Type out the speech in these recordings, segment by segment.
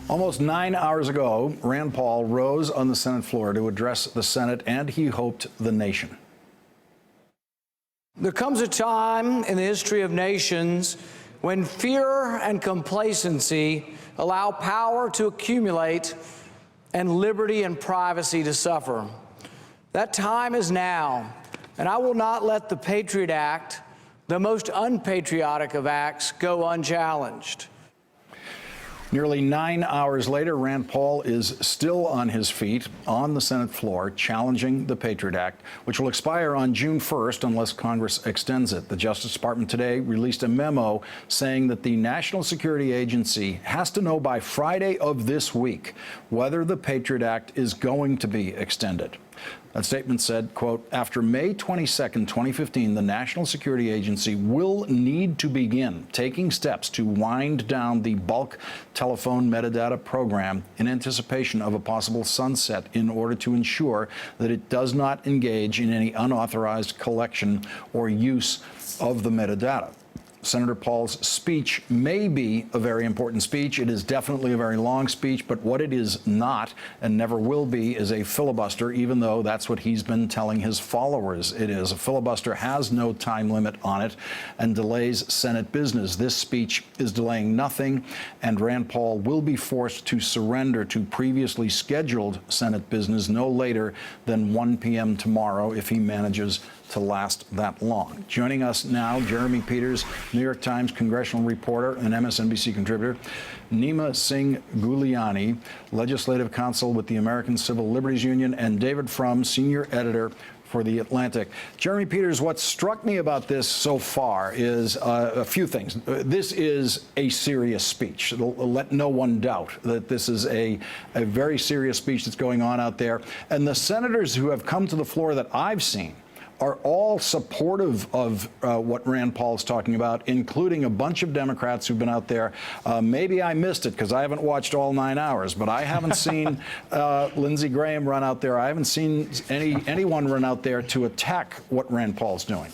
Almost 9 hours ago, Rand Paul rose on the Senate floor to address the Senate, and he hoped the nation. There comes a time in the history of nations when fear and complacency allow power to accumulate and liberty and privacy to suffer. That time is now, and I will not let the Patriot Act, the most unpatriotic of acts, go unchallenged. Nearly 9 hours later, Rand Paul is still on his feet on the Senate floor challenging the Patriot Act, which will expire on June 1st unless Congress extends it. The Justice Department today released a memo saying that the National Security Agency has to know by Friday of this week whether the Patriot Act is going to be extended. That statement said, quote, after May 22nd, 2015, the National Security Agency will need to begin taking steps to wind down the bulk telephone metadata program in anticipation of a possible sunset in order to ensure that it does not engage in any unauthorized collection or use of the metadata. Senator Paul's speech may be a very important speech. It is definitely a very long speech, but what it is not and never will be is a filibuster, even though that's what he's been telling his followers it is. A filibuster has no time limit on it and delays Senate business. This speech is delaying nothing, and Rand Paul will be forced to surrender to previously scheduled Senate business no later than 1 p.m. tomorrow if he manages to last that long. Joining us now, Jeremy Peters, New York Times congressional reporter and MSNBC contributor, Nima Singh Guliani, legislative counsel with the American Civil Liberties Union, and David Frum, senior editor for The Atlantic. Jeremy Peters, what struck me about this so far is a few things. This is a serious speech. Let no one doubt that this is a very serious speech that's going on out there. And the senators who have come to the floor that I've seen are all supportive of what Rand Paul is talking about, including a bunch of Democrats who've been out there. Maybe I missed it because I haven't watched all 9 hours, but I haven't seen Lindsey Graham run out there. I haven't seen anyone run out there to attack what Rand Paul's doing.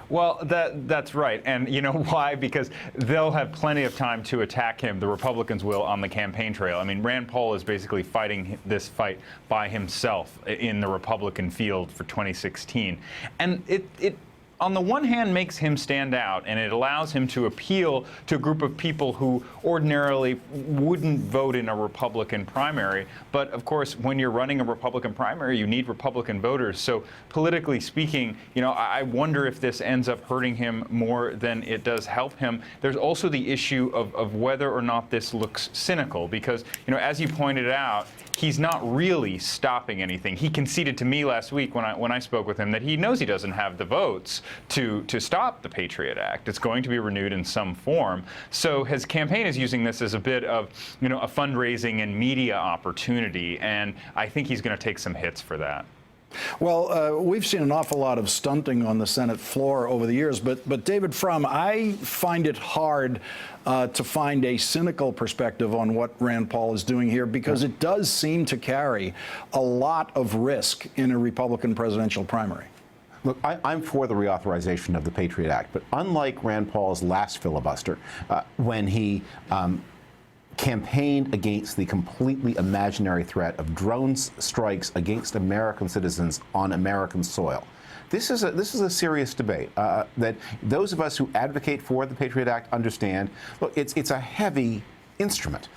Well, that's right. And you know why? Because they'll have plenty of time to attack him. The Republicans will on the campaign trail. I mean, Rand Paul is basically fighting this fight by himself in the Republican field for 2016. And it on the one hand makes him stand out, and it allows him to appeal to a group of people who ordinarily wouldn't vote in a Republican primary. But of course, when you're running a Republican primary, you need Republican voters. So politically speaking, you know, I wonder if this ends up hurting him more than it does help him. There's also the issue of whether or not this looks cynical, because, you know, as you pointed out, he's not really stopping anything. He conceded to me last week when I spoke with him that he knows he doesn't have the votes to stop the Patriot Act. It's going to be renewed in some form. So his campaign is using this as a bit of, you know, a fundraising and media opportunity, and I think he's going to take some hits for that. Well, we've seen an awful lot of stunting on the Senate floor over the years, but David Frum, I find it hard to find a cynical perspective on what Rand Paul is doing here, because it does seem to carry a lot of risk in a Republican presidential primary. Look, I'm for the reauthorization of the Patriot Act, but unlike Rand Paul's last filibuster, when he campaigned against the completely imaginary threat of drone strikes against American citizens on American soil, this is a serious debate that those of us who advocate for the Patriot Act understand. Look, it's a heavy instrument,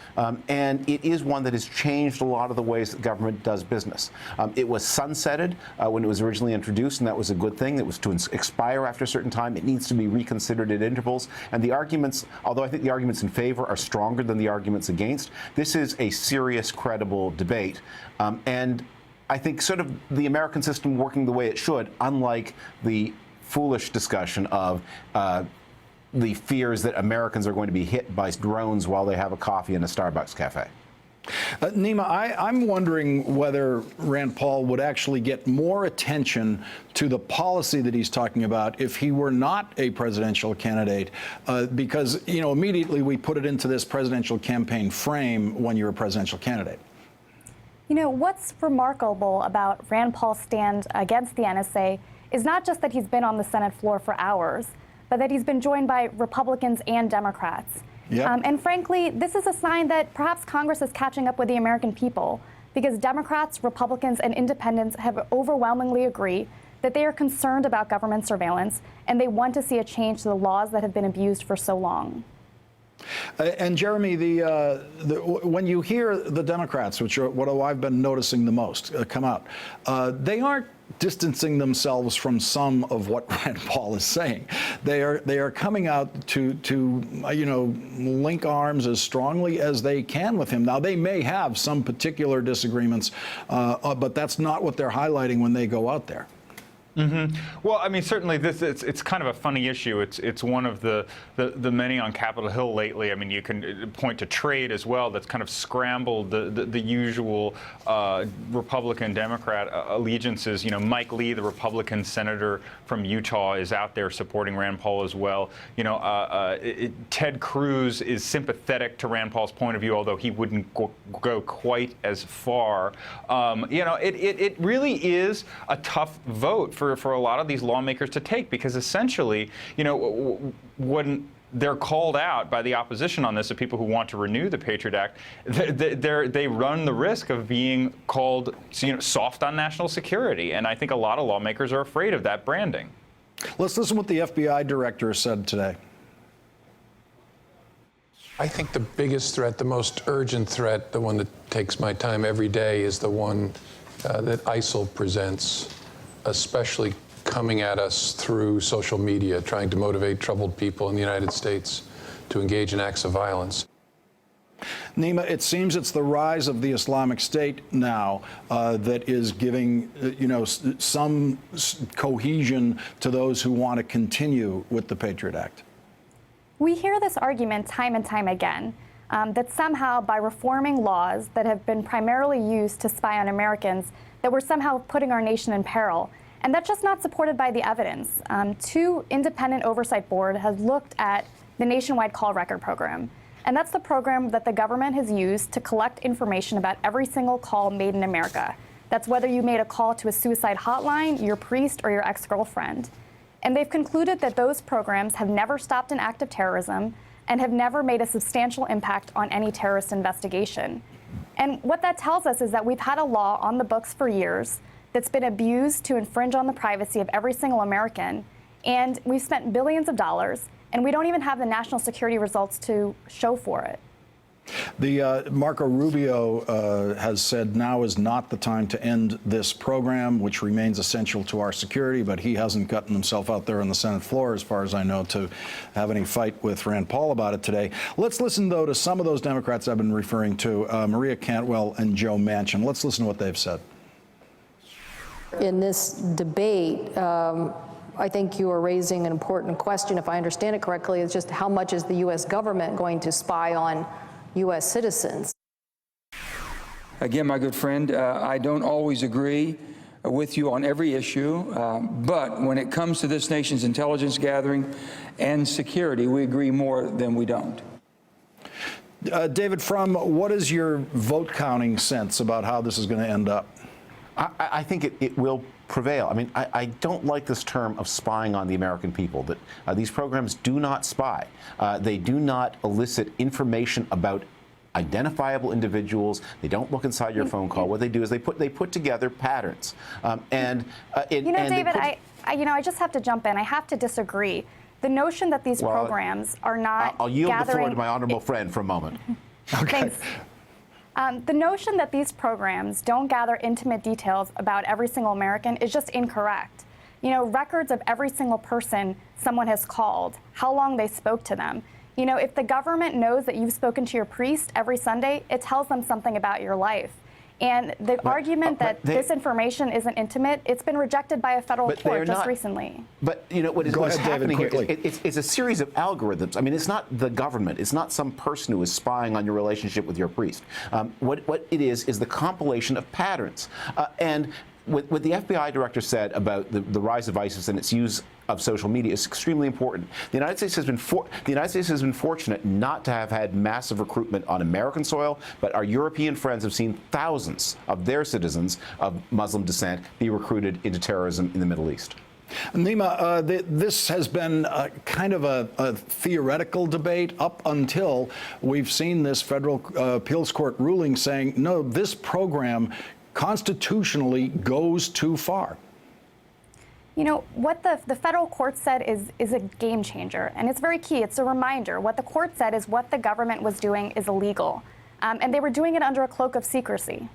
and it is one that has changed a lot of the ways that government does business. It was sunsetted when it was originally introduced, and that was a good thing. It was to expire after a certain time. It needs to be reconsidered at intervals. And the arguments, although I think the arguments in favor are stronger than the arguments against, this is a serious, credible debate. And I think sort of the American system working the way it should, unlike the foolish discussion of the fears that Americans are going to be hit by drones while they have a coffee in a Starbucks cafe. Nima, I'm wondering whether Rand Paul would actually get more attention to the policy that he's talking about if he were not a presidential candidate, because, you know, immediately we put it into this presidential campaign frame when you're a presidential candidate. You know, what's remarkable about Rand Paul's stand against the NSA is not just that he's been on the Senate floor for hours, but that he's been joined by Republicans and Democrats. Yep. And frankly, this is a sign that perhaps Congress is catching up with the American people, because Democrats, Republicans, and independents have overwhelmingly agreed that they are concerned about government surveillance, and they want to see a change to the laws that have been abused for so long. And Jeremy, when you hear the Democrats, which are what I've been noticing the most, come out, they aren't distancing themselves from some of what Rand Paul is saying. They are coming out to link arms as strongly as they can with him. Now, they may have some particular disagreements, but that's not what they're highlighting when they go out there. Mm-hmm. Well, I mean, certainly it's kind of a funny issue. It's one of the many on Capitol Hill lately. I mean, you can point to trade as well. That's kind of scrambled the usual Republican Democrat allegiances. You know, Mike Lee, the Republican senator from Utah, is out there supporting Rand Paul as well. You know, Ted Cruz is sympathetic to Rand Paul's point of view, although he wouldn't go quite as far. You know, it really is a tough vote for a lot of these lawmakers to take, because essentially, you know, when they're called out by the opposition on this, the people who want to renew the Patriot Act, they run the risk of being called, you know, soft on national security. And I think a lot of lawmakers are afraid of that branding. Let's listen to what the FBI director said today. I think the biggest threat, the most urgent threat, the one that takes my time every day, is the one that ISIL presents, especially coming at us through social media, trying to motivate troubled people in the United States to engage in acts of violence. Nima, it seems it's the rise of the Islamic State now that is giving, some cohesion to those who want to continue with the Patriot Act. We hear this argument time and time again, that somehow by reforming laws that have been primarily used to spy on Americans, that we're somehow putting our nation in peril. And that's just not supported by the evidence. Two independent oversight boards have looked at the Nationwide Call Record Program. And that's the program that the government has used to collect information about every single call made in America. That's whether you made a call to a suicide hotline, your priest, or your ex-girlfriend. And they've concluded that those programs have never stopped an act of terrorism and have never made a substantial impact on any terrorist investigation. And what that tells us is that we've had a law on the books for years that's been abused to infringe on the privacy of every single American. And we've spent billions of dollars, and we don't even have the national security results to show for it. The Marco Rubio has said now is not the time to end this program, which remains essential to our security, but he hasn't gotten himself out there on the Senate floor, as far as I know, to have any fight with Rand Paul about it today. Let's listen, though, to some of those Democrats I've been referring to, Maria Cantwell and Joe Manchin. Let's listen to what they've said. In this debate, I think you are raising an important question, if I understand it correctly, is just how much is the U.S. government going to spy on U.S. citizens? Again, my good friend, I don't always agree with you on every issue, but when it comes to this nation's intelligence gathering and security, we agree more than we don't. David Frum, what is your vote counting sense about how this is going to end up? I think it will prevail. I mean, I don't like this term of spying on the American people, that these programs do not spy. They do not elicit information about identifiable individuals. They don't look inside your phone call. What they do is they put together patterns. David, I just have to jump in. I have to disagree. The notion that these programs are not I'll yield gathering... the floor to my honorable friend for a moment. Okay. Thanks. The notion that these programs don't gather intimate details about every single American is just incorrect. You know, records of every single person someone has called, how long they spoke to them. You know, if the government knows that you've spoken to your priest every Sunday, it tells them something about your life. And the argument that this information isn't intimate, it's been rejected by a federal court just recently. But you know what is happening here? It's a series of algorithms. I mean, it's not the government. It's not some person who is spying on your relationship with your priest. What it is the compilation of patterns. And what the FBI director said about the rise of ISIS and its use of social media is extremely important. The United States has been fortunate not to have had massive recruitment on American soil, but our European friends have seen thousands of their citizens of Muslim descent be recruited into terrorism in the Middle East. Nima, this has been kind of a theoretical debate up until we've seen this federal appeals court ruling saying, no, this program constitutionally goes too far. You know, what the federal court said is a game changer, and it's very key. It's a reminder. What the court said is what the government was doing is illegal, and they were doing it under a cloak of secrecy.